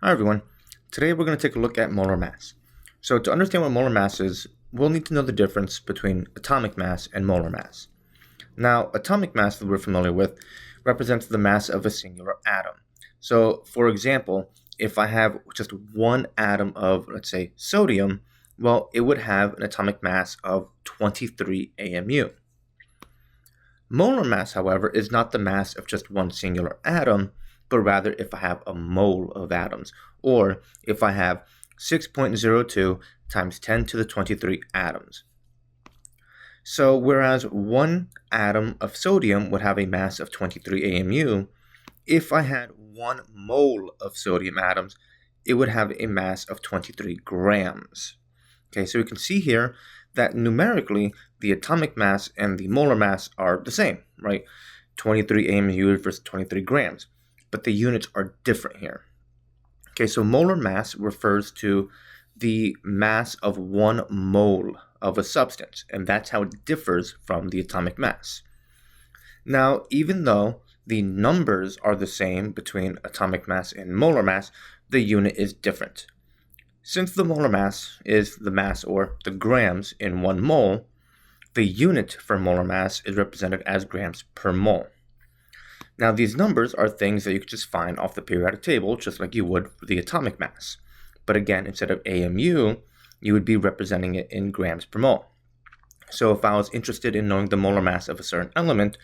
Hi everyone. Today we're going to take a look at molar mass. So to understand what molar mass is, we'll need to know the difference between atomic mass and molar mass. Now, atomic mass that we're familiar with represents the mass of a singular atom. So for example, if I have just one atom of, let's say, sodium, well, it would have an atomic mass of 23 AMU. Molar mass, however, is not the mass of just one singular atom, but rather if I have a mole of atoms, or if I have 6.02 times 10 to the 23 atoms. So whereas one atom of sodium would have a mass of 23 AMU, if I had 1 mole of sodium atoms, it would have a mass of 23 grams. Okay, so we can see here that numerically, the atomic mass and the molar mass are the same, right? 23 AMU versus 23 grams. But the units are different here. Okay, so molar mass refers to the mass of 1 mole of a substance, and that's how it differs from the atomic mass. Now, even though the numbers are the same between atomic mass and molar mass, the unit is different. Since the molar mass is the mass or the grams in 1 mole, the unit for molar mass is represented as grams per mole. Now, these numbers are things that you could just find off the periodic table, just like you would for the atomic mass. But again, instead of AMU, you would be representing it in grams per mole. So if I was interested in knowing the molar mass of a certain element,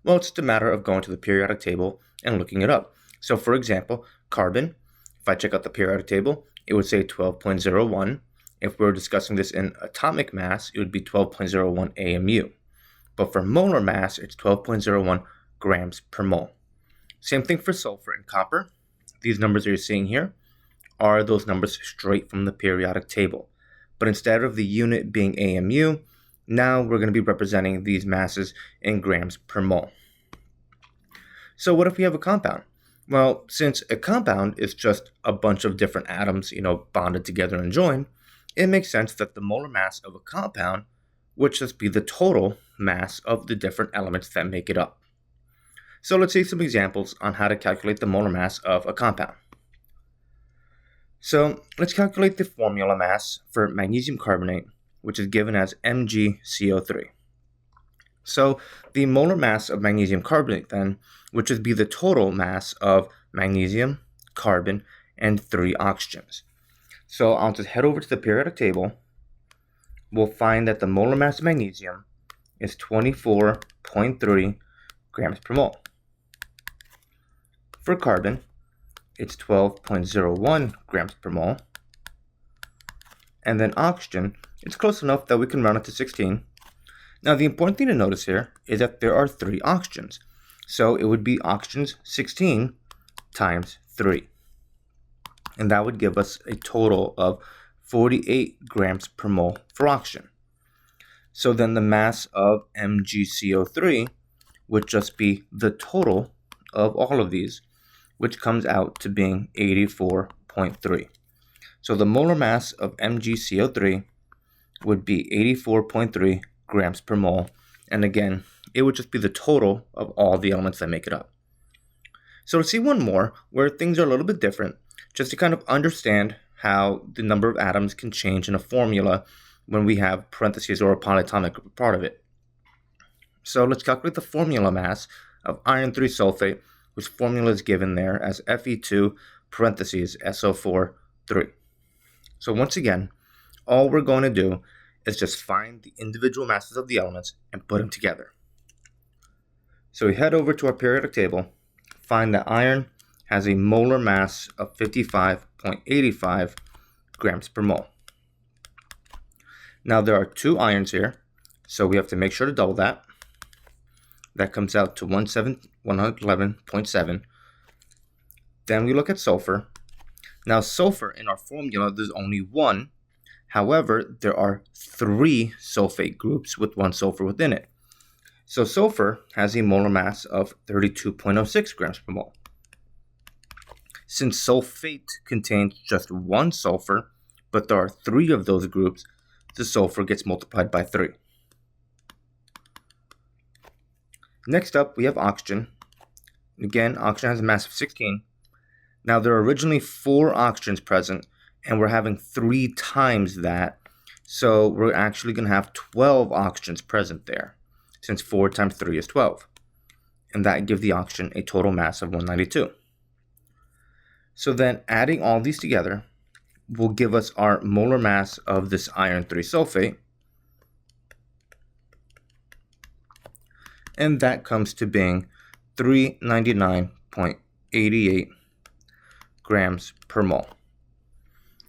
well, it's just a matter of going to the periodic table and looking it up. So for example, carbon, if I check out the periodic table, it would say 12.01. If we were discussing this in atomic mass, it would be 12.01 AMU. But for molar mass, it's 12.01 grams per mole. Same thing for sulfur and copper. These numbers that you're seeing here are those numbers straight from the periodic table. But instead of the unit being AMU, now we're going to be representing these masses in grams per mole. So what if we have a compound? Well, since a compound is just a bunch of different atoms, bonded together and joined, it makes sense that the molar mass of a compound would just be the total mass of the different elements that make it up. So let's see some examples on how to calculate the molar mass of a compound. So let's calculate the formula mass for magnesium carbonate, which is given as MgCO3. So the molar mass of magnesium carbonate then would just be the total mass of magnesium, carbon, and 3 oxygens. So I'll just head over to the periodic table. We'll find that the molar mass of magnesium is 24.3 grams per mole. For carbon, it's 12.01 grams per mole. And then oxygen, it's close enough that we can round it to 16. Now the important thing to notice here is that there are 3 oxygens. So it would be oxygens 16 times 3. And that would give us a total of 48 grams per mole for oxygen. So then the mass of MgCO3 would just be the total of all of these, which comes out to being 84.3. So the molar mass of MgCO3 would be 84.3 grams per mole. And again, it would just be the total of all the elements that make it up. So let's see one more where things are a little bit different, just to kind of understand how the number of atoms can change in a formula when we have parentheses or a polyatomic part of it. So let's calculate the formula mass of iron 3 sulfate, whose formula is given there as Fe2 parentheses SO4 3. So once again, all we're going to do is just find the individual masses of the elements and put them together. So we head over to our periodic table, find that iron has a molar mass of 55.85 grams per mole. Now there are 2 irons here, so we have to make sure to double that. That comes out to 111.7. Then we look at sulfur. Now sulfur in our formula, there's only 1. However, there are 3 sulfate groups with 1 sulfur within it. So sulfur has a molar mass of 32.06 grams per mole. Since sulfate contains just 1 sulfur, but there are 3 of those groups, the sulfur gets multiplied by 3. Next up, we have oxygen. Again, oxygen has a mass of 16. Now, there are originally 4 oxygens present, and we're having 3 times that, so we're actually going to have 12 oxygens present there, since 4 times 3 is 12. And that gives the oxygen a total mass of 192. So then adding all these together will give us our molar mass of this iron 3 sulfate, and that comes to being 399.88 grams per mole.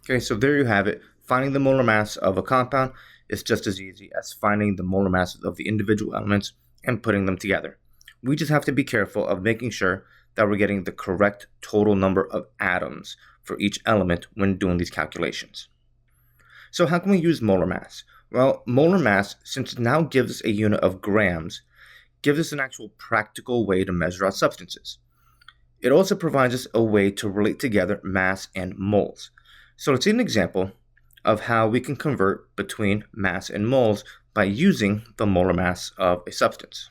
Okay, so there you have it. Finding the molar mass of a compound is just as easy as finding the molar masses of the individual elements and putting them together. We just have to be careful of making sure that we're getting the correct total number of atoms for each element when doing these calculations. So how can we use molar mass? Well, molar mass, since it now gives us a unit of grams, gives us an actual practical way to measure our substances. It also provides us a way to relate together mass and moles. So let's see an example of how we can convert between mass and moles by using the molar mass of a substance.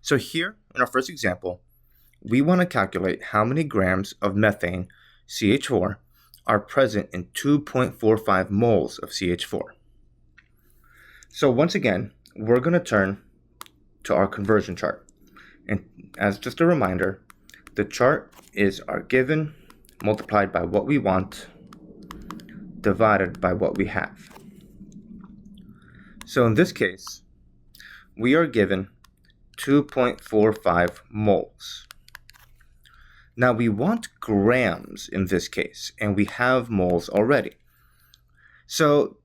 So here, in our first example, we want to calculate how many grams of methane, CH4, are present in 2.45 moles of CH4. So once again, we're going to turn to our conversion chart. And as just a reminder, the chart is our given multiplied by what we want divided by what we have. So in this case, we are given 2.45 moles. Now we want grams in this case, and we have moles already. So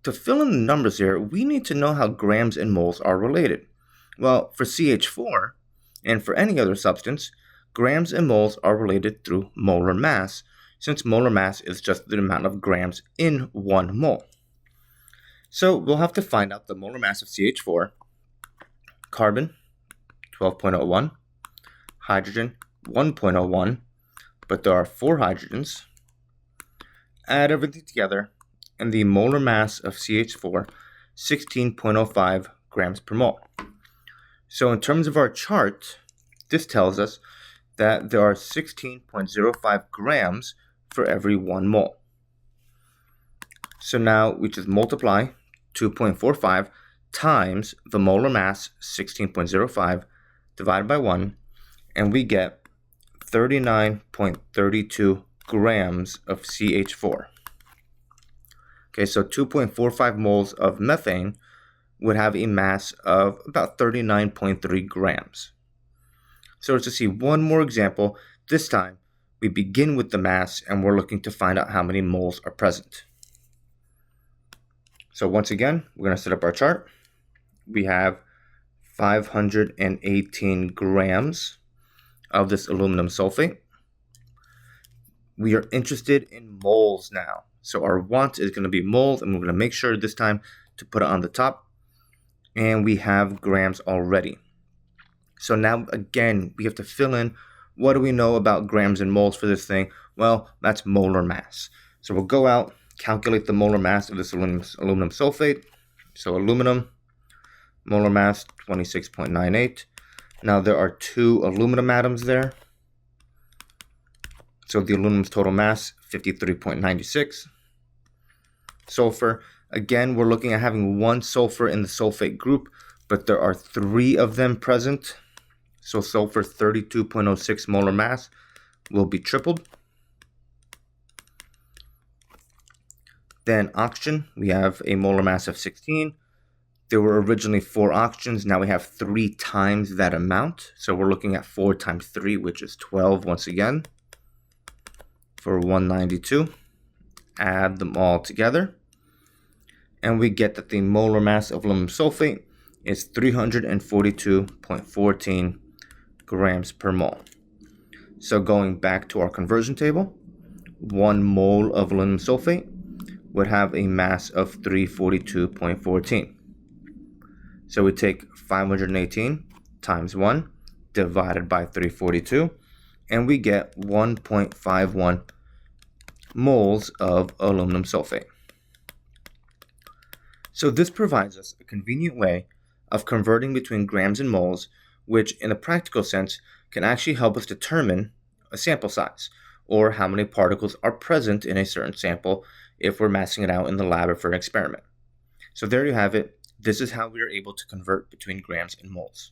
to fill in the numbers here, we need to know how grams and moles are related. Well, for CH4, and for any other substance, grams and moles are related through molar mass, since molar mass is just the amount of grams in 1 mole. So we'll have to find out the molar mass of CH4, carbon 12.01, hydrogen 1.01, but there are 4 hydrogens. Add everything together, and the molar mass of CH4, 16.05 grams per mole. So in terms of our chart, this tells us that there are 16.05 grams for every 1 mole. So now we just multiply 2.45 times the molar mass, 16.05, divided by 1, and we get 39.32 grams of CH4. Okay, so 2.45 moles of methane would have a mass of about 39.3 grams. So let's just see one more example. This time, we begin with the mass, and we're looking to find out how many moles are present. So once again, we're going to set up our chart. We have 518 grams of this aluminum sulfate. We are interested in moles now. So our want is going to be moles, and we're going to make sure this time to put it on the top. And we have grams already. So now, again, we have to fill in what do we know about grams and moles for this thing? Well, that's molar mass. So we'll go out, calculate the molar mass of this aluminum sulfate. So aluminum, molar mass 26.98. Now there are 2 aluminum atoms there. So the aluminum's total mass, 53.96. Sulfur, again, we're looking at having 1 sulfur in the sulfate group, but there are 3 of them present. So sulfur 32.06 molar mass will be tripled. Then oxygen, we have a molar mass of 16. There were originally 4 oxygens. Now we have 3 times that amount. So we're looking at 4 times 3, which is 12 once again, for 192. Add them all together, and we get that the molar mass of aluminum sulfate is 342.14 grams per mole. So going back to our conversion table, 1 mole of aluminum sulfate would have a mass of 342.14. So we take 518 times 1 divided by 342, and we get 1.51 moles of aluminum sulfate. So this provides us a convenient way of converting between grams and moles, which in a practical sense can actually help us determine a sample size, or how many particles are present in a certain sample if we're massing it out in the lab or for an experiment. So there you have it. This is how we are able to convert between grams and moles.